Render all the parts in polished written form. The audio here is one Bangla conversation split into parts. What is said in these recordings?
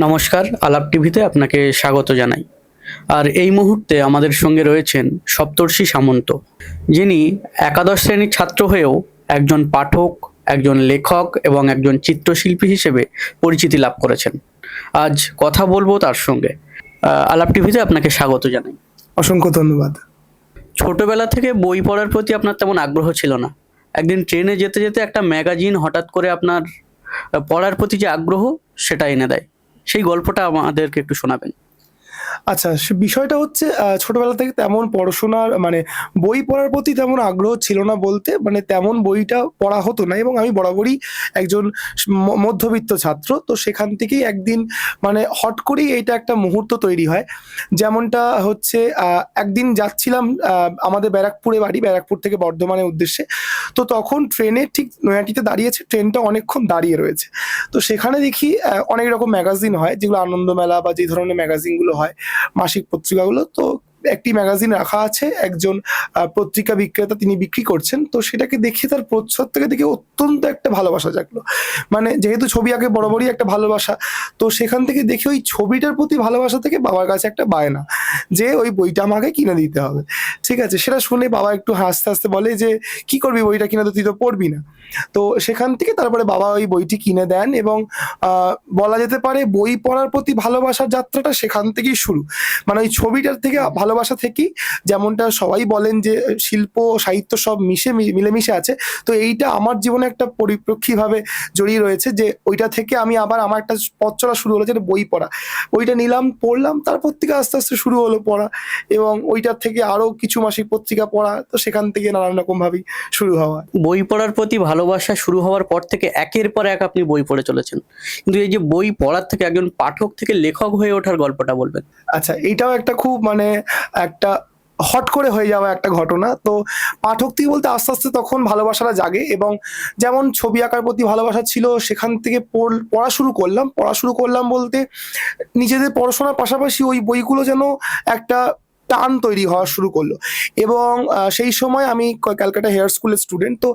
নমস্কার, আলাপ টিভিতে আপনাকে স্বাগত জানাই। আর এই মুহূর্তে আমাদের সঙ্গে রয়েছেন সপ্তর্ষি সামন্ত, যিনি একাদশ শ্রেণীর ছাত্র হয়েও একজন পাঠক, একজন লেখক এবং একজন চিত্রশিল্পী হিসেবে পরিচিতি লাভ করেছেন। আজ কথা বলবো তার সঙ্গে। আলাপ টিভিতে আপনাকে স্বাগত জানাই। অসংখ্য ধন্যবাদ। ছোটবেলা থেকে বই পড়ার প্রতি আপনার তেমন আগ্রহ ছিল না। একদিন ট্রেনে যেতে যেতে একটা ম্যাগাজিন হঠাৎ করে আপনার পড়ার প্রতি যে আগ্রহ সেটা এনে দেয়। সেই গল্পটা আমাদেরকে একটু শোনাবেন। আচ্ছা, সে বিষয়টা হচ্ছে ছোটবেলা থেকে তেমন পড়াশোনার বই পড়ার প্রতি তেমন আগ্রহ ছিল না বলতে তেমন বইটা পড়া হতো না, এবং আমি বরাবরই একজন মধ্যবিত্ত ছাত্র। তো সেখান থেকেই একদিন হট করেই এটা একটা মুহূর্ত তৈরি হয়। যেমনটা হচ্ছে একদিন যাচ্ছিলাম, আমাদের ব্যারাকপুরে বাড়ি, ব্যারাকপুর থেকে বর্ধমানের উদ্দেশ্যে। তো তখন ট্রেনে ঠিক নৈহাটিতে দাঁড়িয়েছে, ট্রেনটা অনেকক্ষণ দাঁড়িয়ে রয়েছে। তো সেখানে দেখি অনেক রকম ম্যাগাজিন হয়, যেগুলো আনন্দমেলা বা যে ধরনের ম্যাগাজিনগুলো হয়, মাসিক পত্রিকাগুলো। তো একটি ম্যাগাজিন রাখা আছে, একজন পত্রিকা বিক্রেতা তিনি বিক্রি করছেন। তো সেটাকে দেখে, তার প্রচ্ছদ থেকে দেখে অত্যন্ত একটা ভালোবাসা জাগলো। যেহেতু ছবি আঁকে বরাবরই একটা ভালোবাসা, তো সেখান থেকে দেখে ওই ছবিটার প্রতি ভালোবাসা থেকে বাবার কাছে একটা বায়না যে ওই বইটা আমাকে কিনে দিতে হবে। ঠিক আছে, সেটা শুনে বাবা একটু হাসতে হাসতে বলে যে, কি করবি বইটা কিনে, তো তুই তো পড়বি না। তো সেখান থেকে তারপরে বাবা ওই বইটি কিনে দেন, এবং বলা যেতে পারে বই পড়ার প্রতি ভালোবাসার যাত্রাটা সেখান থেকেই শুরু। ওই ছবিটার থেকে ভালোবাসা থেকেই, যেমনটা সবাই বলেন যে শিল্প সাহিত্য সব মিলেমিশে আছে, তো এইটা আমার জীবনে একটা পরিপ্রেক্ষিভাবে জড়িয়ে রয়েছে। যে ওইটা থেকে আমি আবার আমার একটা পথ চলা শুরু হলো, যেটা বই পড়া। ওইটা নিলাম, পড়লাম, তারপর থেকে আস্তে আস্তে শুরু হলো পড়া, এবং ওইটার থেকে আরো কিছু মাসিক পত্রিকা পড়া। তো সেখান থেকে নানান রকম ভাবেই শুরু হওয়া। বই পড়ার প্রতি ভালোবাসা শুরু হওয়ার পর থেকে একের পর এক আপনি বই পড়ে চলেছেন, কিন্তু এই যে বই পড়ার থেকে একজন পাঠক থেকে লেখক হয়ে ওঠার গল্পটা বলবেন। আচ্ছা, এইটাও একটা খুব একটা হট করে হয়ে যাওয়া একটা ঘটনা। তো পাঠক থেকে বলতে আস্তে আস্তে তখন ভালোবাসাটা জাগে, এবং যেমন ছবি আঁকার প্রতি ভালোবাসা ছিল, সেখান থেকে পড়া শুরু করলাম। পড়া শুরু করলাম বলতে নিজেদের পড়াশোনার পাশাপাশি ওই বইগুলো যেন একটা টান তৈরি হওয়া শুরু করলো। এবং সেই সময় আমি ক্যালকাটা হেয়ার স্কুলের স্টুডেন্ট। তো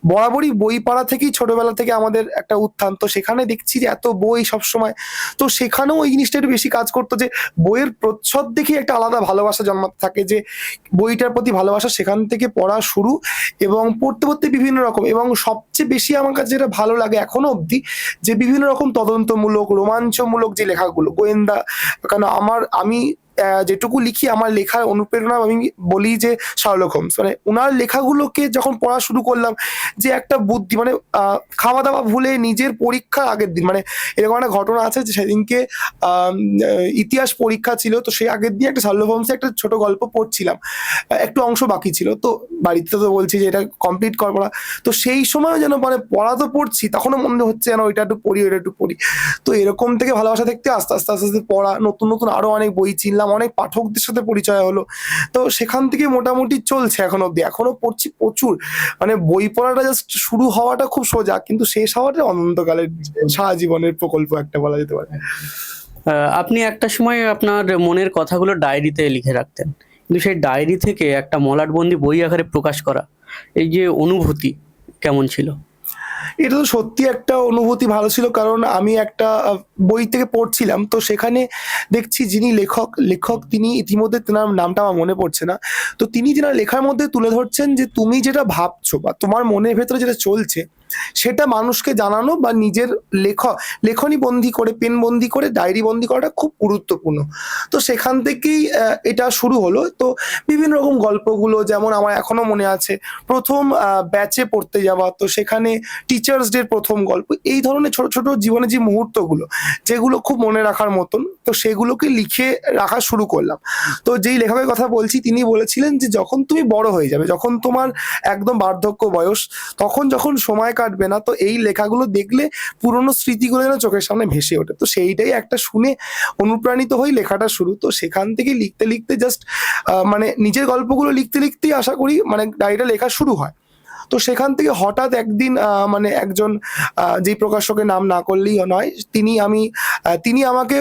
বরাবরই বই পড়া থেকেই ছোটবেলা থেকে আমাদের একটা উত্থান। তো সেখানে দেখছি যে এত বই সবসময়, তো সেখানেও ওই জিনিসটা একটু বেশি কাজ করতো, যে বইয়ের প্রচ্ছদ দেখে একটা আলাদা ভালোবাসা জন্মাতে থাকে, যে বইটার প্রতি ভালোবাসা সেখান থেকে পড়া শুরু, এবং পড়তে পড়তে বিভিন্ন রকম, এবং সবচেয়ে বেশি আমার কাছে যেটা ভালো লাগে এখনো অবধি, যে বিভিন্ন রকম তদন্তমূলক, রোমাঞ্চমূলক যে লেখাগুলো, গোয়েন্দা। কারণ আমি যেটুকু লিখি, আমার লেখার অনুপ্রেরণা আমি বলি যে শার্লক হোমস। ওনার লেখাগুলোকে যখন পড়া শুরু করলাম, যে একটা বুদ্ধি, খাওয়া দাওয়া ভুলে নিজের পরীক্ষার আগের দিন, এরকম একটা ঘটনা আছে যে সেদিনকে ইতিহাস পরীক্ষা ছিল। তো সেই আগের দিন একটা শার্লক হোমসের একটা ছোট গল্প পড়ছিলাম, একটু অংশ বাকি ছিল। তো বাড়িতে তো বলছি যে এটা কমপ্লিট করা। তো সেই সময় যেন পড়া তো পড়ছি, তখনও মনে হচ্ছে যেন ওইটা একটু পড়ি, ওইটা একটু পড়ি। তো এরকম থেকে ভালোবাসা দেখতে আস্তে আস্তে আস্তে আস্তে পড়া, নতুন নতুন আরো অনেক বই চিনলাম, অনেক পাঠকদের সাথে পরিচয় হলো। তো সেখান থেকে মোটামুটি চলছে এখন অব্দি, এখনো পড়ছি প্রচুর। বই পড়াটা জাস্ট শুরু হওয়াটা খুব সোজা, কিন্তু শেষ হওয়াটা অনন্তকালের, সারা জীবনের প্রকল্প একটা বলা যেতে পারে। আপনি একটা সময় আপনার মনের কথাগুলো ডায়েরিতে লিখে রাখতেন, কিন্তু সেই ডায়েরি থেকে একটা মলাটবন্দি বই আকারে প্রকাশ করা, এই যে অনুভূতি কেমন ছিল? এটা তো সত্যি একটা অনুভূতি ভালো ছিল, কারণ আমি একটা বই থেকে পড়ছিলাম। তো সেখানে দেখছি যিনি লেখক তিনি ইতিমধ্যে, তেনার নামটা আমার মনে পড়ছে না। তো তিনি তেনার লেখার মধ্যে তুলে ধরছেন যে তুমি যেটা ভাবছো বা তোমার মনের ভেতরে যেটা চলছে, সেটা মানুষকে জানানো বা নিজের লেখনী বন্দি করে, পেন বন্দি করে, ডায়েরি বন্দি করাটা খুব গুরুত্বপূর্ণ। তো সেখান থেকেই এটা শুরু হলো। তো বিভিন্ন রকম গল্পগুলো, যেমন আমার এখনো মনে আছে প্রথম ব্যাচে পড়তে যাওয়া, তো সেখানে টিচার্স ডের প্রথম গল্প, এই ধরনের ছোট ছোট জীবনে যে মুহূর্তগুলো, যেগুলো খুব মনে রাখার মতন, তো সেগুলোকে লিখে রাখা শুরু করলাম। তো যেই লেখকের কথা বলছি, তিনি বলেছিলেন যে যখন তুমি বড় হয়ে যাবে, যখন তোমার একদম বার্ধক্য বয়স, তখন যখন সময় কাটবে না, তো এই লেখাগুলো দেখলে পুরোনো স্মৃতিগুলো যেন চোখের সামনে ভেসে ওঠে। তো সেইটাই একটা শুনে অনুপ্রাণিত হই লেখাটা শুরু। তো সেখান থেকে লিখতে লিখতে জাস্ট নিজের গল্পগুলো লিখতে লিখতেই আশা করি ডায়েরিটা লেখা শুরু হয়। তো সেখান থেকে হঠাৎ একদিন একজন যেই প্রকাশকের নাম না করলেই নয়, তিনি, আমি তিনি আমাকে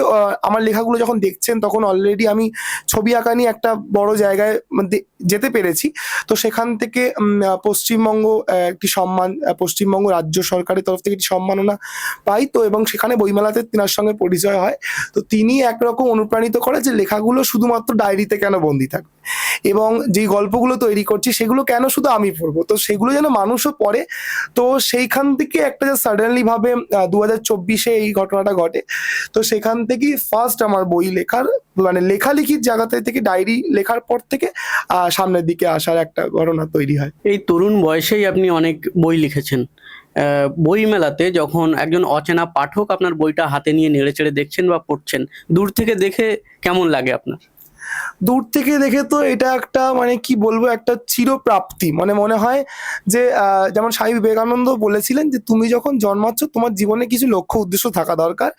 আমার লেখাগুলো যখন দেখছেন তখন অলরেডি আমি ছবি আঁকা নিয়ে একটা বড় জায়গায় যেতে পেরেছি। তো সেখান থেকে পশ্চিমবঙ্গ একটি সম্মান, পশ্চিমবঙ্গ রাজ্য সরকারের তরফ থেকে একটি সম্মাননা পাই। তো এবং সেখানে বইমেলাতে তিনার সঙ্গে পরিচয় হয়। তো তিনি একরকম অনুপ্রাণিত করে যে লেখাগুলো শুধুমাত্র ডায়েরিতে কেন বন্দি থাকবে, এবং যেই গল্পগুলো তৈরি করছি সেগুলো কেন শুধু আমি পড়বো, তো সেগুলো যেন মানুষও পড়ে। তো সেইখান থেকে একটা যে সাডেনলি ভাবে 2024-এ এই ঘটনাটা ঘটে। তো সেখান থেকেই ফার্স্ট আমার বই লেখার মানে লেখালেখির জায়গাতে থেকে ডায়েরি লেখার পর থেকে সামনের দিকে আসার একটা ঘটনা তৈরি হয়। এই তরুণ বয়সেই আপনি অনেক বই লিখেছেন। বই মেলাতে যখন একজন অচেনা পাঠক আপনার বইটা হাতে নিয়ে নেড়েচেড়ে দেখছেন বা পড়ছেন, দূর থেকে দেখে কেমন লাগে আপনার? দূর থেকে দেখে তো এটা একটা মানে কি বলবো, একটা চিরপ্রাপ্তি। মানে মনে হয় যে যেমন স্বামী বিবেকানন্দ বলেছিলেন যে তুমি যখন জন্মাচ্ছ তোমার জীবনে কিছু লক্ষ্য উদ্দেশ্য থাকা দরকার,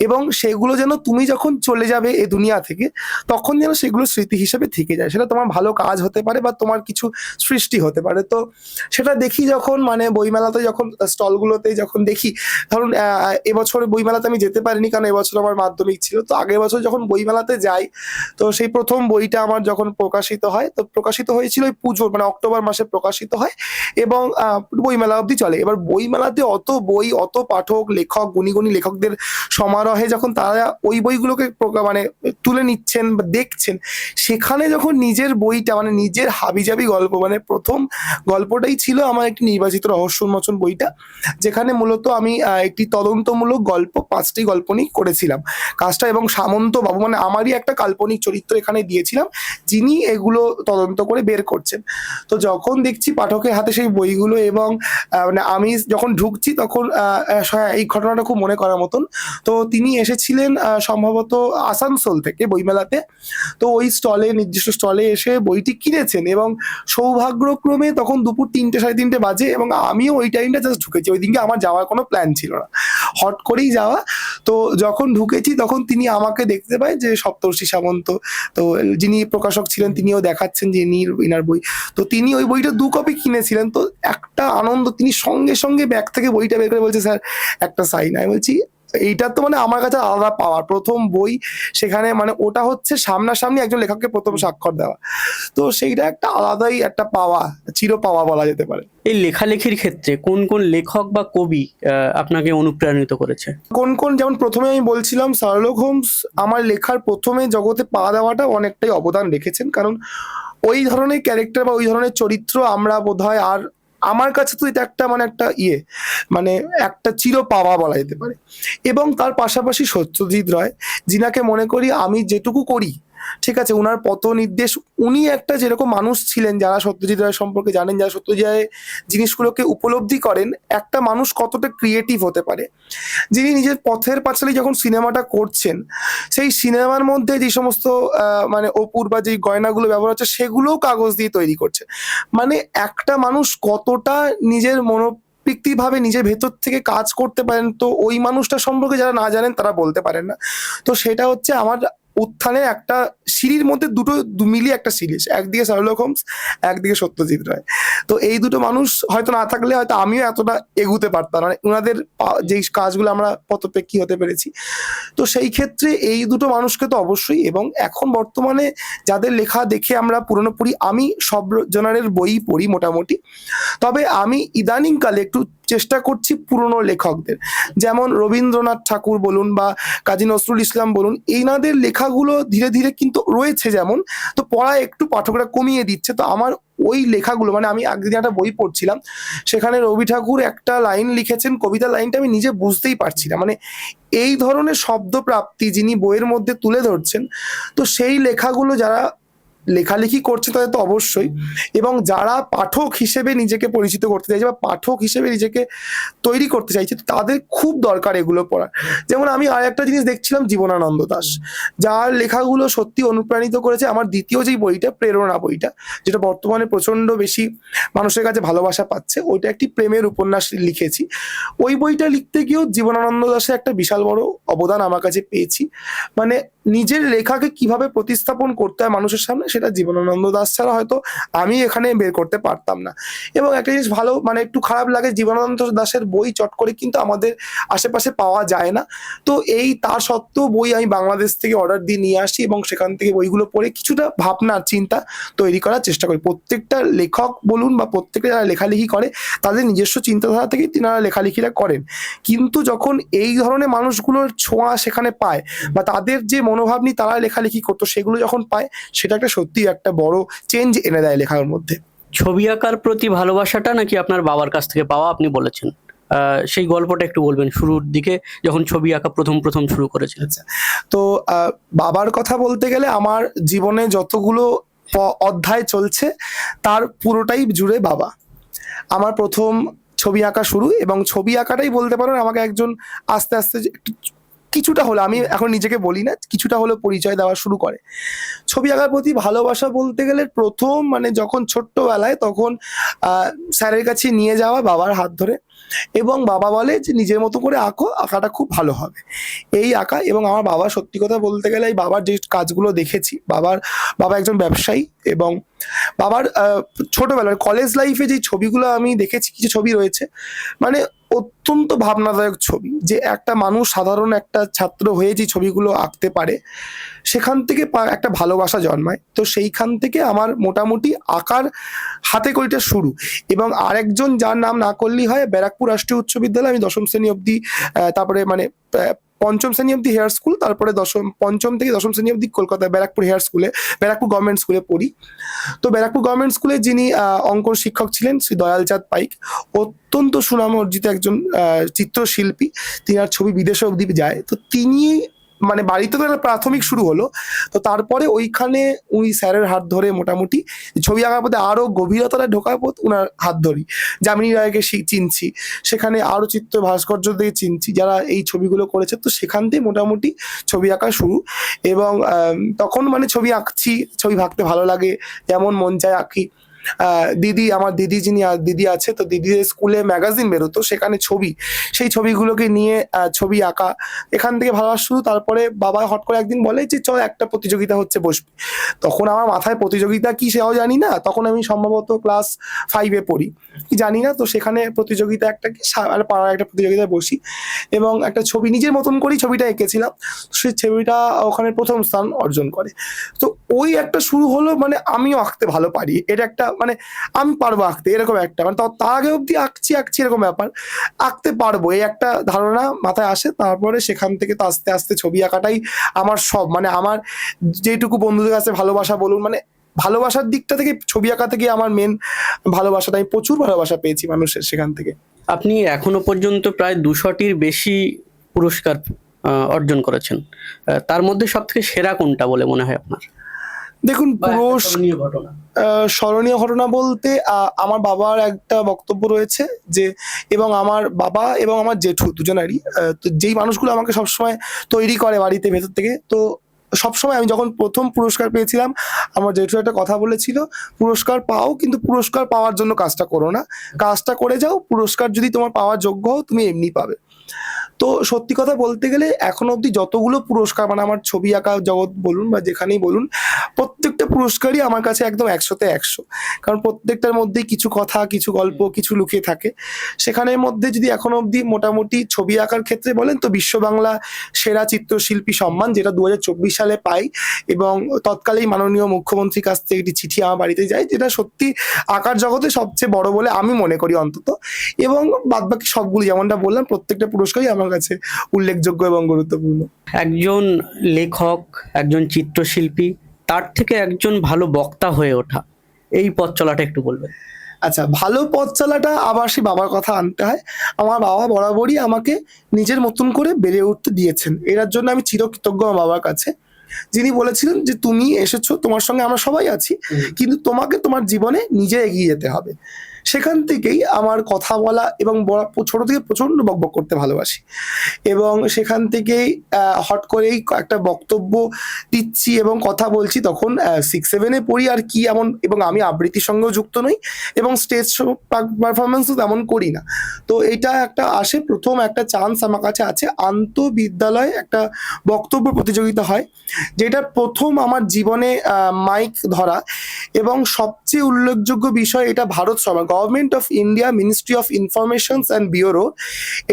এবং সেগুলো যেন তুমি যখন চলে যাবে এই দুনিয়া থেকে তখন যেন সেগুলো স্মৃতি হিসেবে থেকে যায়। সেটা তোমার ভালো কাজ হতে পারে বা তোমার কিছু সৃষ্টি হতে পারে। তো সেটা দেখি যখন মানে বইমেলাতে যখন স্টলগুলোতে যখন দেখি, ধরুন এবছর বইমেলাতে আমি যেতে পারিনি কারণ এবছর আমার মাধ্যমিক ছিল। তো আগের বছর যখন বইমেলাতে যাই, তো সেই প্রথম বইটা আমার যখন প্রকাশিত হয়, তো প্রকাশিত হয়েছিল ওই পুজোর মানে অক্টোবর মাসে প্রকাশিত হয়, এবং বইমেলা অবধি চলে। এবার বইমেলাতে অত বই, অত পাঠক, লেখক, গুণী গুণী লেখকদের সমারোহে যখন তারা ওই বইগুলোকে মানে তুলে নিচ্ছেন বা দেখছেন, সেখানে যখন নিজের বইটা মানে নিজের হাবিজাবি গল্প, মানে প্রথম গল্পটাই ছিল আমার একটি নির্বাচিত রহস্য উন্মোচন বইটা, যেখানে মূলত আমি একটি তদন্তমূলক গল্প 5টি গল্প নিয়ে করেছিলাম কাজটা, এবং সামন্ত বাবু মানে আমারই একটা কাল্পনিক চরিত্র এখানে দিয়েছিলাম যিনি এগুলো তদন্ত করে বের করছেন। তো যখন দেখছি পাঠকের হাতে সেই বইগুলো, এবং মানে আমি যখন ঢুকছি তখন এই ঘটনাটা খুব মনে করার মতন। তো তিনি এসেছিলেন সম্ভবত আসানসোল থেকে বইমেলাতে। তো ওই স্টলে, নির্দিষ্ট স্টলে এসে বইটি কিনেছেন, এবং সৌভাগ্যক্রমে তখন দুপুর 3টে 3:30 বাজে, এবং আমিও ওই টাইমটা জাস্ট ঢুকেছি। ওই দিনকে আমার যাওয়ার কোনো প্ল্যান ছিল না, হট করেই যাওয়া। তো যখন ঢুকেছি তখন তিনি আমাকে দেখতে পায় যে সপ্তর্ষি সামন্ত, তো যিনি প্রকাশক ছিলেন তিনিও দেখাচ্ছেন যে ইনার বই। তো তিনি ওই বইটা 2 কপি কিনেছিলেন। তো একটা আনন্দ, তিনি সঙ্গে সঙ্গে ব্যাগ থেকে বইটা বের করে বলছে স্যার একটা সাইন। আমি বলছি এইটা তো মানে আমার কাছে আলাদা পাওয়ার, প্রথম বই সেখানে মানে ওটা হচ্ছে সামনাসামনি একজন লেখককে প্রথম স্বাক্ষর দেওয়া। তো সেইটা একটা আলাদাই একটা পাওয়া, চির পাওয়া বলা যেতে পারে। এই লেখালেখির ক্ষেত্রে কোন কোন লেখক বা কবি আপনাকে অনুপ্রাণিত করেছে? কোন কোন, যেমন প্রথমে আমি বলছিলাম শার্লক হোমস আমার লেখার প্রথমে জগতে পা দেওয়াটা অনেকটাই অবদান রেখেছেন, কারণ ওই ধরনের ক্যারেক্টার বা ওই ধরনের চরিত্র আমরা বোধহয় আর, আমার কাছে তো এটা একটা মানে একটা মানে একটা চির পাওয়া বলা যেতে পারে। এবং তার পাশাপাশি সত্যজিৎ রায়, যিনাকে মনে করি আমি যেটুকু করি, ঠিক আছে, উনার পথ নির্দেশ, উনি একটা যেরকম মানুষ ছিলেন, যারা সত্যজিৎ রায় সম্পর্কে জানেন, যারা সত্যজিৎ রায়ের জিনিসগুলোকে উপলব্ধি করেন, একটা মানুষ কতটা ক্রিয়েটিভ হতে পারে। যিনি নিজের পথের পাঁচালী যখন সিনেমাটা করছেন, সেই সিনেমার মধ্যে যে সমস্ত মানে অপুর বা যে গয়নাগুলো ব্যবহার হচ্ছে সেগুলোও কাগজ দিয়ে তৈরি করছে। মানে একটা মানুষ কতটা নিজের মনোবৃত্তিভাবে নিজের ভেতর থেকে কাজ করতে পারেন, তো ওই মানুষটা সম্পর্কে যারা না জানেন তারা বলতে পারেন না। তো সেটা হচ্ছে আমার উত্থানের একটা সিঁড়ির মধ্যে দুটো মিলিয়ে একটা সিঁড়ি, একদিকে শার্লক হোমস, একদিকে সত্যজিৎ রায়। তো এই দুটো মানুষ হয়তো না থাকলে হয়তো আমিও এতটা এগুতে পারতাম না, মানে ওনাদের যেই কাজগুলো আমরা পথপ্রেক্ষী হতে পেরেছি। তো সেই ক্ষেত্রে এই দুটো মানুষকে তো অবশ্যই, এবং এখন বর্তমানে যাদের লেখা দেখে আমরা পুরনো পড়ি, আমি সব জনারের বই পড়ি মোটামুটি, তবে আমি ইদানিংকালে একটু চেষ্টা করছি পুরনো লেখকদের, যেমন রবীন্দ্রনাথ ঠাকুর বলুন বা কাজী নজরুল ইসলাম বলুন, এইনাদের লেখাগুলো ধীরে ধীরে কিন্তু রয়েছে যেমন, তো পড়া একটু পাঠকরা কমিয়ে দিচ্ছে। তো আমার ওই লেখাগুলো মানে আমি একদিন একটা বই পড়ছিলাম, সেখানে রবি ঠাকুর একটা লাইন লিখেছেন, কবিতা লাইনটা আমি নিজে বুঝতেই পারছি না, মানে এই ধরনের শব্দ প্রাপ্তি যিনি বইয়ের মধ্যে তুলে ধরছেন। তো সেই লেখাগুলো যারা লেখালেখি করছে তাদের তো অবশ্যই, এবং যারা পাঠক হিসেবে নিজেকে পরিচিত করতে চাইছে বা পাঠক হিসেবে নিজেকে তৈরি করতে চাইছে, তাদের খুব দরকার এগুলো পড়া। যেমন আমি আর একটা জিনিস দেখছিলাম, জীবনানন্দ দাশ, যার লেখাগুলো সত্যি অনুপ্রাণিত করেছে। আমার দ্বিতীয় যেই বইটা প্রেরণা বইটা, যেটা বর্তমানে প্রচন্ড বেশি মানুষের কাছে ভালোবাসা পাচ্ছে, ওইটা একটি প্রেমের উপন্যাস লিখেছি। ওই বইটা লিখতে গিয়েও জীবনানন্দ দাশের একটা বিশাল বড় অবদান আমার কাছে পেয়েছি। মানে নিজের লেখাকে কিভাবে প্রতিস্থাপন করতে হয় মানুষের সামনে, সেটা জীবনানন্দ দাশ ছাড়া হয়তো আমি এখানে বের করতে পারতাম না। এবং একটা জিনিস ভালো মানে একটু খারাপ লাগে, জীবনানন্দ দাশের বই চট করে কিন্তু আমাদের আশেপাশে পাওয়া যায় না। তো এই তার সত্ত্বেও বই আমি বাংলাদেশ থেকে অর্ডার দিয়ে নিয়ে আসি এবং সেখান থেকে বইগুলো পড়ে কিছুটা ভাবনা চিন্তা তৈরি করার চেষ্টা করি। প্রত্যেকটা লেখক বলুন বা প্রত্যেকটা যারা লেখালেখি করে তাদের নিজস্ব চিন্তাধারা থেকেই তিনারা লেখালেখিরা করেন, কিন্তু যখন এই ধরনের মানুষগুলোর ছোঁয়া সেখানে পায় বা তাদের যে মনোভাব নিয়ে তারা লেখালেখি করতো সেগুলো যখন পায়, সেটা একটা সত্যি একটা বড় চেঞ্জ এনে দেয় লেখার মধ্যে। ছবি আঁকার প্রতি ভালোবাসাটা নাকি আপনার বাবার কাছ থেকে পাওয়া আপনি বলেছেন, সেই গল্পটা একটু বলবেন, শুরুর দিকে যখন ছবি আঁকা প্রথম প্রথম শুরু করেছিলেন। আচ্ছা, তো বাবার কথা বলতে গেলে আমার জীবনে যতগুলো অধ্যায় চলছে তার পুরোটাই জুড়ে বাবা। আমার প্রথম ছবি আঁকা শুরু, এবং ছবি আঁকাটাই বলতে পারেন আমাকে একজন আস্তে আস্তে কিছুটা হলো, আমি এখন নিজেকে বলি না, কিছুটা হলো পরিচয় দেওয়া শুরু করে। ছবি আঁকার প্রতি ভালোবাসা বলতে গেলে প্রথম মানে যখন ছোট্টবেলায়, তখন স্যারের কাছে নিয়ে যাওয়া বাবার হাত ধরে, এবং বাবা বলে যে নিজের মতো করে আঁকো, আঁকাটা খুব ভালো হবে, এই আঁকা। এবং আমার বাবা সত্যি কথা বলতে গেলে এই বাবার যে কাজগুলো দেখেছি, বাবা একজন ব্যবসায়ী, এবং বাবার ছোটবেলার কলেজ লাইফে যে ছবিগুলো আমি দেখেছি, কিছু ছবি রয়েছে মানে অত্যন্ত ভাবনাদায়ক ছবি, যে একটা মানুষ সাধারণ একটা ছাত্র হয়ে যে ছবিগুলো আঁকতে পারে, সেখান থেকে একটা ভালোবাসা জন্মায়। তো সেইখান থেকে আমার মোটামুটি আঁকার হাতে কড়িটা শুরু। এবং আরেকজন যার নাম না করলেই হয়, ব্যারাকপুর রাষ্ট্রীয় উচ্চ বিদ্যালয়, আমি দশম শ্রেণী অবধি, তারপরে মানে পঞ্চম শ্রেণী অবধি হেয়ার স্কুল, তারপরে পঞ্চম থেকে দশম শ্রেণী অবধি কলকাতায় ব্যারাকপুর হেয়ার স্কুলে, ব্যারাকপুর গভর্নমেন্ট স্কুলে পড়ি। তো ব্যারাকপুর গভর্নমেন্ট স্কুলে যিনি অঙ্কন শিক্ষক ছিলেন, শ্রী দয়ালচাঁদ পাইক, অত্যন্ত সুনাম অর্জিত একজন চিত্রশিল্পী, তিনার ছবি বিদেশে অবধি যায়। তো তিনি মানে বাড়িতে তো একটা প্রাথমিক শুরু হলো, তো তারপরে ওইখানে উনি স্যারের হাত ধরে মোটামুটি ছবি আঁকার পথে আরো গভীরতায় ঢোকার পথ উনার হাত ধরি। যামিনী রায়কে চিনছি, সেখানে আরো চিত্র ভাস্কর্য দিয়ে চিনছি যারা এই ছবিগুলো করেছে। তো সেখান থেকে মোটামুটি ছবি আঁকা শুরু। এবং তখন মানে ছবি আঁকছি, ছবি আঁকতে ভালো লাগে, যেমন মন চায় আঁকি। আমার দিদি আছে, তো দিদির স্কুলে ম্যাগাজিন বেরোতো, সেখানে ছবি, সেই ছবিগুলোকে নিয়ে ছবি আঁকা, এখান থেকে ভালোবাসা শুরু। তারপরে বাবা হট করে একদিন বলে যে চল একটা প্রতিযোগিতা হচ্ছে, বসবি। তখন আমার মাথায় প্রতিযোগিতা কি সেও জানি না, তখন আমি সম্ভবত ক্লাস 5-এ পড়ি, কি জানি না। তো সেখানে প্রতিযোগিতা একটা কি পাড়ার একটা প্রতিযোগিতায় বসি, এবং একটা ছবি নিজের মতন করেই ছবিটা এঁকেছিলাম, সেই ছবিটা ওখানে প্রথম স্থান অর্জন করে। তো ওই একটা শুরু হলো, মানে আমিও আঁকতে ভালো পারি, এটা একটা মানে আমি পারবো আঁকতে, এরকম একটা মানে তার আগে অব্দি আঁকছি এরকম ব্যাপার, আঁকতে পারবো এই একটা ধারণা মাথায় আসে। তারপরে সেখান থেকে তো আস্তে আস্তে ছবি আঁকাটাই আমার সব, মানে আমার যেটুকু বন্ধুদের কাছে ভালোবাসা বলুন, মানে ভালোবাসার দিকটা থেকে ছবি আঁকা থেকে আমার মেন ভালোবাসাটা, আমি প্রচুর ভালোবাসা পেয়েছি মানুষের সেখান থেকে। আপনি এখনো পর্যন্ত প্রায় 200টির বেশি পুরস্কার অর্জন করেছেন, তার মধ্যে সব থেকে সেরা কোনটা বলে মনে হয় আপনার? দেখুন, ঘটনা, স্মরণীয় ঘটনা বলতে আমার বাবার একটা বক্তব্য রয়েছে যে, এবং আমার বাবা এবং আমার জেঠু দুজনারই, তো যেই মানুষগুলো আমাকে সবসময় তৈরি করে বাড়িতে ভেতর থেকে, তো সবসময় আমি যখন প্রথম পুরস্কার পেয়েছিলাম, আমার জেঠু একটা কথা বলেছিল, পুরস্কার পাও কিন্তু পুরস্কার পাওয়ার জন্য কাজটা করো না, কাজটা করে যাও, পুরস্কার যদি তোমার পাওয়ার যোগ্য হও তুমি এমনি পাবে। তো সত্যি কথা বলতে গেলে এখন অবধি যতগুলো পুরস্কার, মানে আমার ছবি আঁকা জগৎ বলুন বা যেখানেই বলুন, প্রত্যেকটা পুরস্কারই আমার কাছে একদম 100-তে 100, কারণ প্রত্যেকটার মধ্যেই কিছু কথা, কিছু গল্প, কিছু লুকিয়ে থাকে। সেখানের মধ্যে যদি এখন অবধি মোটামুটি ছবি আঁকার ক্ষেত্রে বলেন, তো বিশ্ব বাংলা সেরা চিত্রশিল্পী সম্মান, যেটা 2024 সালে পাই, এবং তৎকালীন মাননীয় মুখ্যমন্ত্রীর কাছ থেকে একটি চিঠি আমার বাড়িতে যায়, যেটা সত্যি আঁকার জগতে সবচেয়ে বড় বলে আমি মনে করি অন্তত। এবং বাদবাকি সবগুলি যেমনটা বললাম, প্রত্যেকটা পুরস্কারই আমার কাছে উল্লেখযোগ্য এবং গুরুত্বপূর্ণ। একজন লেখক, একজন চিত্রশিল্পী, তার থেকে একজন ভালো বক্তা হয়ে ওঠা, এই পথ চলাটা একটু বলবেন। আচ্ছা, ভালো পথ চলাটা আবার সেই বাবার কথা আনতে হয়। আমার বাবা বরাবরই আমাকে নিজের মতন করে বেড়ে উঠতে দিয়েছেন, এর জন্য আমি চিরকৃতজ্ঞ আমার বাবার কাছে, যিনি বলেছিলেন যে তুমি এসেছো, তোমার সঙ্গে আমরা সবাই আছি, কিন্তু তোমাকে তোমার জীবনে নিজে এগিয়ে যেতে হবে। সেখান থেকেই আমার কথা বলা এবং ছোট থেকে প্রচন্ড বকবক করতে ভালোবাসি, এবং সেখান থেকেই হট করেই একটা বক্তব্য দিচ্ছি এবং কথা বলছি। তখন 6-7-এ পড়ি আর কি এমন, এবং আমি আবৃত্তির সঙ্গেও যুক্ত নই এবং স্টেজ শো পারফরমেন্সও তেমন করি না। তো এটা একটা আসে, প্রথম একটা চান্স আমার কাছে আছে, আন্তঃবিদ্যালয়ে একটা বক্তব্য প্রতিযোগিতা হয়, যেটা প্রথম আমার জীবনে মাইক ধরা। এবং সবচেয়ে উল্লেখযোগ্য বিষয়, এটা ভারত সরকার, government of India, ministry of informations and bureau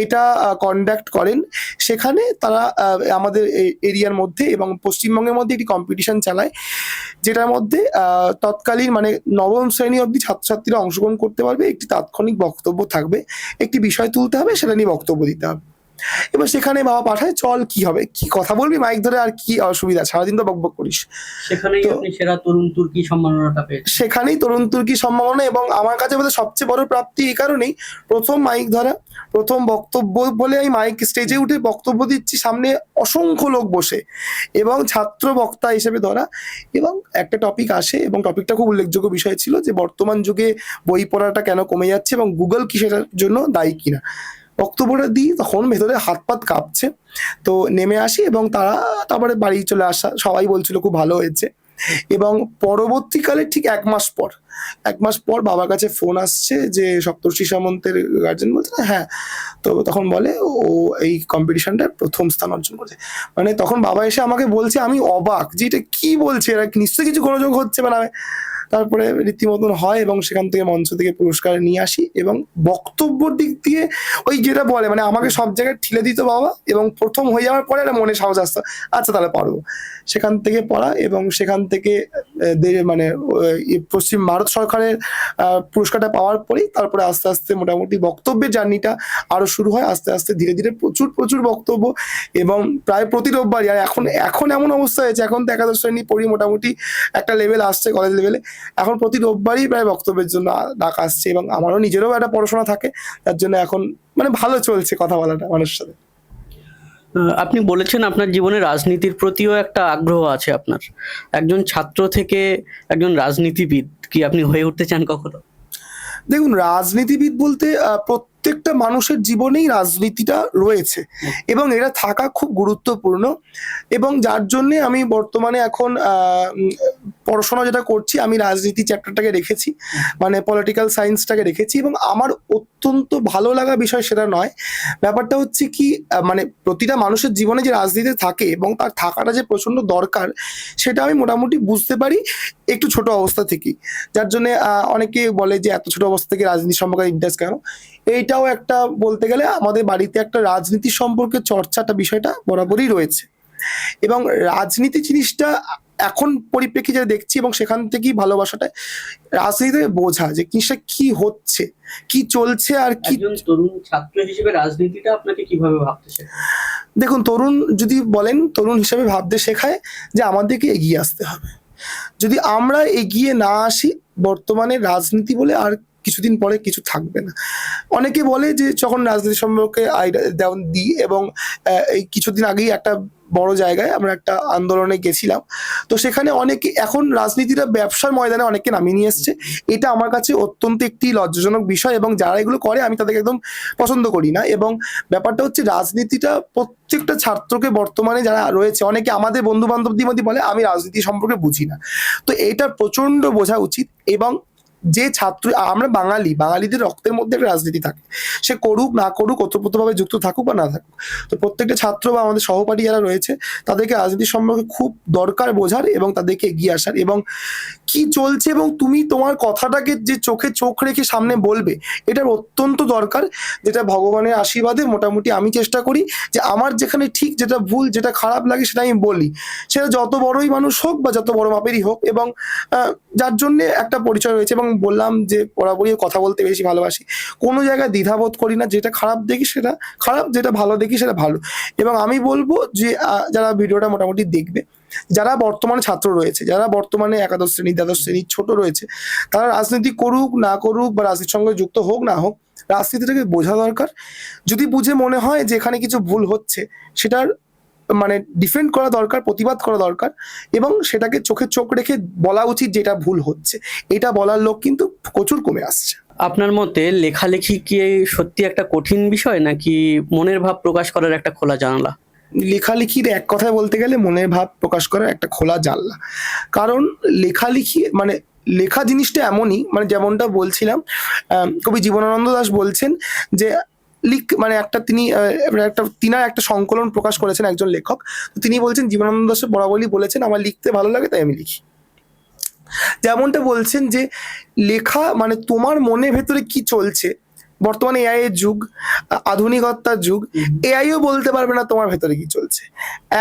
এটা কন্ডাক্ট করেন। সেখানে তারা আমাদের এরিয়ার মধ্যে এবং পশ্চিমবঙ্গের মধ্যে একটি কম্পিটিশন চালায়, যেটার মধ্যে তৎকালীন মানে নবম শ্রেণী অবধি ছাত্রছাত্রীরা অংশগ্রহণ করতে পারবে। একটি তাৎক্ষণিক বক্তব্য থাকবে, একটি বিষয় তুলতে হবে, সেটা নিয়ে বক্তব্য দিতে হবে। এবার সেখানে বাবা পাঠায়, চল কি হবে, কি কথা বলবি মাইক ধরে, আর কি অসুবিধা, সারাদিন তো বকবক করিস। সেখানেই তো- আপনি সেরা তরুণ তুর্কি সম্মাননাটা পেয়েছেন। সেখানেই তরুণ তুর্কি সম্ভাবনা, এবং আমার কাছে বোধহয় সবচেয়ে বড় প্রাপ্তি এই কারণেই, প্রথম মাইক ধরা, প্রথম বক্তব্য বলে আমি মাইক স্টেজে উঠে বক্তব্য দিচ্ছি, সামনে অসংখ্য লোক বসে, এবং ছাত্র বক্তা হিসেবে ধরা। এবং একটা টপিক আসে, এবং টপিকটা খুব উল্লেখযোগ্য বিষয় ছিল যে বর্তমান যুগে বই পড়াটা কেন কমে যাচ্ছে এবং গুগল কি সেটার জন্য দায়ী কিনা। বক্তব্যটা দিই, তখন ভেতরে হাত পাত কাঁপছে। তো নেমে আসি, এবং তারপরে বাড়ি চলে আসা, সবাই বলছিল খুব ভালো হয়েছে। এবং পরবর্তীকালে ঠিক 1 মাস পর বাবার কাছে ফোন আসছে যে সপ্তর্ষি সামন্তের গার্জেন বলছে, হ্যাঁ। তো তখন বলে ও এই কম্পিটিশনটায় প্রথম স্থান অর্জন করেছে। মানে তখন বাবা এসে আমাকে বলছে, আমি অবাক যে এটা কি বলছে, এরা নিশ্চয়ই কিছু গোলযোগ হচ্ছে বা না। তারপরে রীতিমতন হয়, এবং সেখান থেকে মঞ্চ থেকে পুরস্কার নিয়ে আসি। এবং বক্তব্যর দিক দিয়ে ওই যেটা বলে, মানে আমাকে সব জায়গায় ঠিলে দিত বাবা, এবং প্রথম হয়ে যাওয়ার পরে একটা মনে সাহস আসতো, আচ্ছা তাহলে পারবো। সেখান থেকে পড়া, এবং সেখান থেকে মানে পশ্চিম ভারত সরকারের পুরস্কারটা পাওয়ার পরেই তারপরে আস্তে আস্তে মোটামুটি বক্তব্যের জার্নিটা আরো শুরু হয়। আস্তে আস্তে ধীরে ধীরে প্রচুর প্রচুর বক্তব্য, এবং প্রায় প্রতি রোববারই। আর এখন এখন এমন অবস্থা হয়েছে, এখন তো একাদশ শ্রেণী পড়ি, মোটামুটি একটা লেভেল আসছে কলেজ লেভেলে, এখন প্রতি রোববারই প্রায় বক্তব্যের জন্য ডাক আসছে। এবং আমারও নিজেরও একটা পড়াশোনা থাকে, তার জন্য এখন মানে ভালো চলছে কথা বলাটা মানুষের সাথে। আপনি বলেছেন আপনার জীবনে রাজনীতির প্রতিও একটা আগ্রহ আছে আপনার। একজন ছাত্র থেকে একজন রাজনীতিবিদ কি আপনি হয়ে উঠতে চান কখনো? দেখুন, রাজনীতিবিদ বলতে প্রত্যেকটা মানুষের জীবনেই রাজনীতিটা রয়েছে, এবং এটা থাকা খুব গুরুত্বপূর্ণ। এবং যার জন্যে আমি বর্তমানে এখন পড়াশোনা যেটা করছি, আমি রাজনীতি চ্যাপ্টারটাকে রেখেছি, মানে পলিটিক্যাল সায়েন্সটাকে রেখেছি। এবং আমার অত্যন্ত ভালো লাগা বিষয় সেটা নয়, ব্যাপারটা হচ্ছে কি, মানে প্রতিটা মানুষের জীবনে যে রাজনীতি থাকে এবং তার থাকাটা যে প্রচন্ড দরকার, সেটা আমি মোটামুটি বুঝতে পারি একটু ছোট অবস্থা থেকেই। যার জন্য অনেকে বলে যে এত ছোট অবস্থা থেকে রাজনীতি সম্পর্কে ইন্টারেস্ট কেন। এইটাও একটা বলতে গেলে আমাদের বাড়িতে একটা রাজনীতি সম্পর্কে চর্চাটা বিষয়টা বরাবরই রয়েছে। এবং রাজনীতি জিনিসটা এখন পরিপ্রেক্ষিতে যেটা দেখছি, এবং সেখান থেকেই ভালোবাসাটা, রাজনীতিতে বোঝা যে জিনিসটা কি হচ্ছে, কি চলছে, আর কি। একজন তরুণ ছাত্র হিসেবে রাজনীতিটা আপনাকে কিভাবে ভাবতে শেখায়? দেখুন, তরুণ যদি বলেন, তরুণ হিসেবে ভাবতে শেখায় যে আমাদেরকে এগিয়ে আসতে হবে। যদি আমরা এগিয়ে না আসি, বর্তমানে রাজনীতি বলে আর কিছুদিন পরে কিছু থাকবে না। অনেকে বলে যে যখন রাজনীতি সম্পর্কে আইডিয়া দিই, এবং এই কিছুদিন আগেই একটা বড় জায়গায় আমরা একটা আন্দোলনে গেছিলাম, তো সেখানে অনেকে এখন রাজনীতিটা ব্যবসার ময়দানে অনেককে নামিয়ে নিয়ে এসছে। এটা আমার কাছে অত্যন্ত একটি লজ্জাজনক বিষয়, এবং যারা এগুলো করে আমি তাদেরকে একদম পছন্দ করি না। এবং ব্যাপারটা হচ্ছে, রাজনীতিটা প্রত্যেকটা ছাত্রকে বর্তমানে যারা রয়েছে, অনেকে আমাদের বন্ধু বান্ধবদের মধ্যে বলে আমি রাজনীতি সম্পর্কে বুঝি না, তো এটা প্রচন্ড বোঝা উচিত। এবং যে ছাত্র, আমরা বাঙালিদের রক্তের মধ্যে একটা রাজনীতি থাকে, সে করুক না করুক, ওতপ্রোতভাবে যুক্ত থাকুক বা না থাকুক, তো প্রত্যেকটা ছাত্র বা আমাদের সহপাঠী যারা রয়েছে, তাদেরকে রাজনীতি সম্পর্কে খুব দরকার বোঝার, এবং তাদেরকে এগিয়ে আসার। এবং কি চলছে, এবং তুমি তোমার কথাটাকে যে চোখে চোখ রেখে সামনে বলবে, এটার অত্যন্ত দরকার। যেটা ভগবানের আশীর্বাদে মোটামুটি আমি চেষ্টা করি যে আমার যেখানে ঠিক, যেটা ভুল, যেটা খারাপ লাগে, সেটা আমি বলি, সেটা যত বড়ই মানুষ হোক বা যত বড় মাপেরই হোক। এবং যার জন্যে একটা পরিচয় রয়েছে। এবং বললাম যে বরাবরই কথা বলতে বেশি ভালোবাসি, কোনো জায়গায় দ্বিধাবোধ করি না, যেটা খারাপ দেখি সেটা খারাপ, যেটা ভালো দেখি সেটা ভালো। এবং আমি বলবো যে যারা ভিডিওটা মোটামুটি দেখবে, যারা বর্তমানে ছাত্র রয়েছে, যারা বর্তমানে একাদশ শ্রেণী, দ্বাদশ শ্রেণী ছোট রয়েছে, তারা রাজনীতি করুক না করুক বা রাজনীতির সঙ্গে যুক্ত হোক না হোক, রাজনীতিটাকে বোঝা দরকার। যদি বুঝে মনে হয় যে এখানে কিছু ভুল হচ্ছে, সেটার মানে ডিফেন্ড করা দরকার, প্রতিবাদ করা দরকার, এবং সেটাকে চোখে চোখ রেখে বলা উচিত যেটা ভুল হচ্ছে। এটা বলার লোক কিন্তু প্রচুর কমে আসছে। আপনার মতে লেখালেখি কি সত্যি একটা কঠিন বিষয়, নাকি মনের ভাব প্রকাশ করার একটা খোলা জানালা? লেখালেখির এক কথায় বলতে গেলে মনের ভাব প্রকাশ করার একটা খোলা জানলা। কারণ লেখালেখি মানে লেখা জিনিসটা এমনই, মানে যেমনটা বলছিলাম, কবি জীবনানন্দ দাশ বলছেন যে মানে তিনার একটা সংকলন প্রকাশ করেছেন একজন লেখক। তো তিনি বলছেন, জীবনানন্দ দাস বরাবরই বলেছেন, আমার লিখতে ভালো লাগে তাই আমি লিখি। যেমনটা বলছেন যে লেখা মানে তোমার মনের ভেতরে কি চলছে। বর্তমানে এআই এর যুগ, আধুনিকতার যুগ, এআইও বলতে পারবে না তোমার ভেতরে কি চলছে।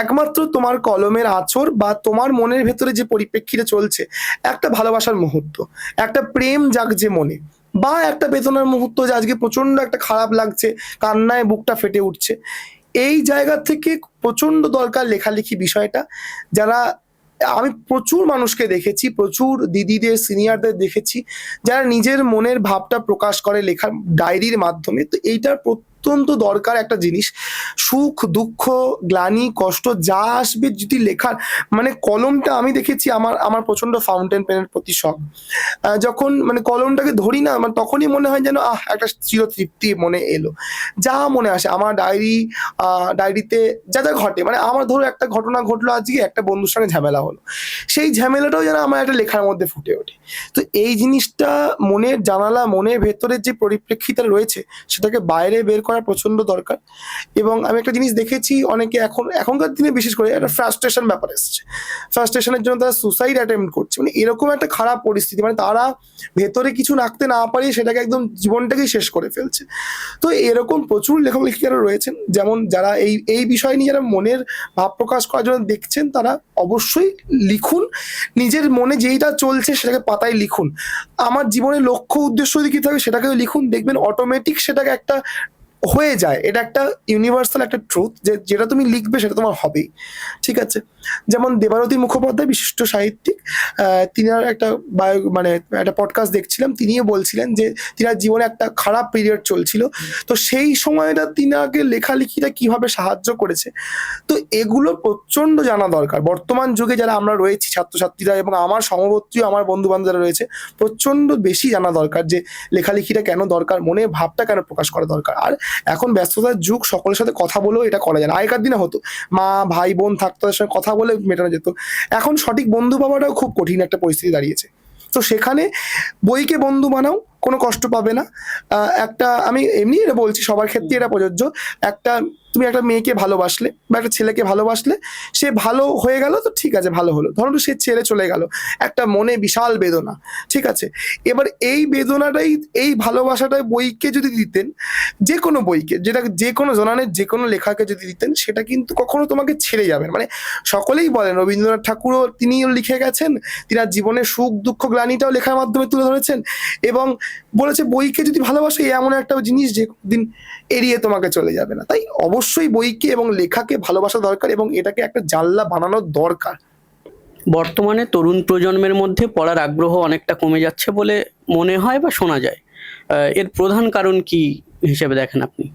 একমাত্র তোমার কলমের আঁচড় বা তোমার মনের ভেতরে যে পরিপ্রেক্ষিতে চলছে, একটা ভালোবাসার মুহূর্ত, একটা প্রেম জাগছে মনে, বা একটা বেদনার মুহূর্ত যে আজকে প্রচন্ড একটা খারাপ লাগছে, কান্নায় বুকটা ফেটে উঠছে, এই জায়গা থেকে প্রচন্ড দরকার লেখালেখি বিষয়টা। যারা আমি প্রচুর মানুষকে দেখেছি, প্রচুর দিদিদের, সিনিয়রদের দেখেছি, যারা নিজের মনের ভাবটা প্রকাশ করে লেখার ডায়েরির মাধ্যমে। তো এইটার অত্যন্ত দরকার একটা জিনিস। সুখ দুঃখ গ্লানি কষ্ট যা আসবে, যদি লেখার মানে কলমটা, আমি দেখেছি আমার প্রচন্ড ফাউন্টেন পেনের প্রতি শখ। যখন মানে কলমটাকে ধরি না, মানে তখনই মনে হয় যেন একটা চির তৃপ্তি মনে এলো। যা মনে আসে আমার ডায়েরিতে যা যা ঘটে, মানে আমার ধরো একটা ঘটনা ঘটলো, আজকে একটা বন্ধুর সঙ্গে ঝামেলা হলো, সেই ঝামেলাটাও যেন আমার একটা লেখার মধ্যে ফুটে ওঠে। তো এই জিনিসটা মনের জানালা, মনের ভেতরের যে পরিপ্রেক্ষিতে রয়েছে সেটাকে বাইরে বের করা প্রচন্ড দরকার। এবং আমি একটা জিনিস দেখেছি, অনেকে এখনকার দিনে বিশেষ করে একটা ফ্রাস্ট্রেশন ব্যাপার এসছে, ফ্রাস্ট্রেশনের জন্য তারা সুসাইড অ্যাটেম্প্ট করছে। মানে এরকম একটা খারাপ পরিস্থিতি, মানে তারা ভেতরে কিছু রাখতে না পারিয়ে সেটাকে একদম জীবনটাকেই শেষ করে ফেলছে। তো এরকম প্রচুর লেখক লেখিকারা রয়েছেন, যেমন যারা এই বিষয় নিয়ে যারা মনের ভাব প্রকাশ করার জন্য দেখছেন, তারা অবশ্যই লিখুন। নিজের মনে যেইটা চলছে সেটাকে পাতায় লিখুন। আমার জীবনের লক্ষ্য উদ্দেশ্য যদি কি থাকে সেটাকেও লিখুন, দেখবেন অটোমেটিক সেটাকে একটা হয়ে যায়। এটা একটা ইউনিভার্সাল একটা ট্রুথ, যে যেটা তুমি লিখবে সেটা তোমার হবেই। ঠিক আছে, যেমন দেবারতী মুখোপাধ্যায়, বিশিষ্ট সাহিত্যিক, তিনার একটা মানে একটা পডকাস্ট দেখছিলাম, তিনিও বলছিলেন যে তিনার জীবনে একটা খারাপ পিরিয়ড চলছিল, তো সেই সময়টা তিনাকে লেখালেখিটা কিভাবে সাহায্য করেছে। তো এগুলো প্রচন্ড জানা দরকার বর্তমান যুগে যারা আমরা রয়েছি, ছাত্রছাত্রীরা এবং আমার সমবর্তী আমার বন্ধু বান্ধব যারা রয়েছে, প্রচন্ড বেশি জানা দরকার যে লেখালেখিটা কেন দরকার, মনে ভাবটা কেন প্রকাশ করা দরকার। আর এখন ব্যস্ততার যুগ, সকলের সাথে কথা বলেও এটা করা যায় না। আগেকার দিনে হতো, মা ভাই বোন থাকতো, তাদের সঙ্গে কথা বলে মেটানো যেত। এখন সঠিক বন্ধু পাওয়াটাও খুব কঠিন একটা পরিস্থিতি দাঁড়িয়েছে। তো সেখানে বইকে বন্ধু বানাও, কোনো কষ্ট পাবে না। একটা আমি এমনি এটা বলছি, সবার ক্ষেত্রে এটা প্রযোজ্য। তুমি একটা মেয়েকে ভালোবাসলে বা একটা ছেলেকে ভালোবাসলে, সে ভালো হয়ে গেল তো ঠিক আছে, ভালো হলো, ধরো সে ছেড়ে চলে গেল, একটা মনে বিশাল বেদনা, ঠিক আছে। এবার এই বেদনাটাই, এই ভালোবাসাটাই বইকে যদি দিতেন, যে কোনো বইকে, যেটা যে কোনো জনানের যে কোনো লেখাকে যদি দিতেন, সেটা কিন্তু কখনো তোমাকে ছেড়ে যাবে না। মানে সকলেই বলেন, রবীন্দ্রনাথ ঠাকুরও তিনিও লিখে গেছেন, তিনার জীবনের সুখ দুঃখ গ্লানিটাও লেখার মাধ্যমে তুলে ধরেছেন, এবং বলেছে বইকে যদি ভালোবাসো, এমন একটা জিনিস যে দিন এড়িয়ে তোমাকে চলে যাবে না। তাই অবশ্যই বইকে এবং লেখাকে ভালোবাসা দরকার, এবং এটাকে একটা জানলা বানানোর দরকার। বর্তমানে তরুণ প্রজন্মের মধ্যে পড়ার আগ্রহ অনেকটা কমে যাচ্ছে বলে মনে হয় বা শোনা যায়। এর প্রধান কারণ কি হিসেবে দেখেন আপনি?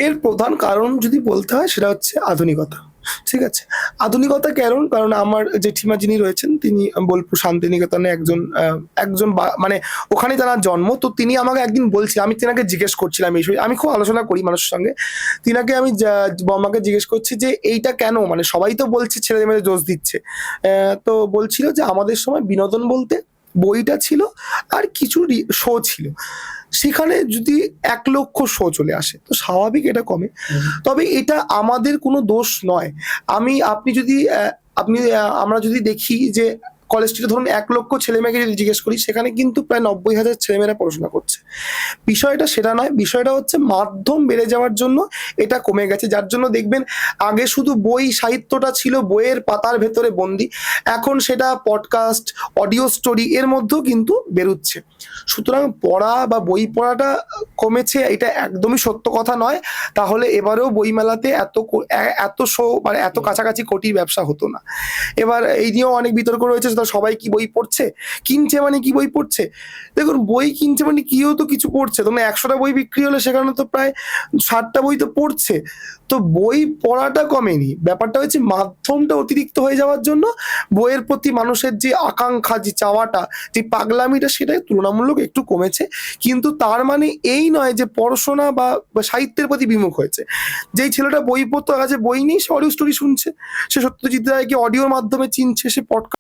এর প্রধান কারণ যদি বলতে হয়, সেটা হচ্ছে আধুনিকতা। ঠিক আছে, আধুনিকতা কারণ আমার জেঠিমা যিনি রয়েছেন, তিনি বোলপুর শান্তিনিকেতনে একজন মানে ওখানে তার জন্ম। তো তিনি আমাকে একদিন বলছিলেন, আমি তিনাকে জিজ্ঞেস করছিলাম এই বিষয়ে, আমি খুব আলোচনা করি মানুষের সঙ্গে, তিনাকে আমি আমাকে জিজ্ঞেস করছি যে এইটা কেন, মানে সবাই তো বলছে ছেলে মেয়েদের দোষ দিচ্ছে। তো বলছিল যে আমাদের সময় বিনোদন বলতে বইটা ছিল, আর কিছু শো ছিল। সেখানে যদি 1,00,000 শো চলে আসে, তো স্বাভাবিক এটা কমে। তবে এটা আমাদের কোনো দোষ নয়। আমরা যদি দেখি যে কলেজ স্ট্রিটে ধরুন 1,00,000 ছেলে মেয়েকে যদি জিজ্ঞেস করি, সেখানে কিন্তু প্রায় 90,000 ছেলেমেয়েরা পড়াশোনা করছে। বিষয়টা সেটা নয়, বিষয়টা হচ্ছে মাধ্যম বেড়ে যাওয়ার জন্য এটা কমে গেছে। যার জন্য দেখবেন আগে শুধু বই সাহিত্যটা ছিল বইয়ের পাতার ভেতরে বন্দি, এখন সেটা পডকাস্ট, অডিও স্টোরি এর মধ্যেও কিন্তু বেরোচ্ছে। সুতরাং পড়া বা বই পড়াটা কমেছে, এটা একদমই সত্য কথা নয়। তাহলে এবারেও বইমেলাতে এত শো মানে এত কাছাকাছি কোটির ব্যবসা হতো না। এবার এই নিয়েও অনেক বিতর্ক রয়েছে, সেটা সবাই কি বই পড়ছে, কিনছে মানে কি বই পড়ছে? দেখুন, বই কিনছে মানে কিও তো কিছু পড়ছে। তোমরা 100টা বই বিক্রি হলে সেখানে তো প্রায় 60টা বই তো পড়ছে। তো বই পড়াটা কমেনি, ব্যাপারটা হচ্ছে মাধ্যমটা অতিরিক্ত হয়ে যাওয়ার জন্য বইয়ের প্রতি মানুষের যে আকাঙ্ক্ষা, যে চাওয়াটা, যে পাগলামিটা, সেটা তুলনামূলক একটু কমেছে। কিন্তু তার মানে এই নয় যে পড়াশোনা বা সাহিত্যের প্রতি বিমুখ হয়েছে। যেই ছেলেটা বই পড়তো, তার কাছে বই নেই, সে অডিও স্টোরি শুনছে, সে সত্যজিৎ রায়কে অডিওর মাধ্যমে চিনছে, সে পডকাস্ট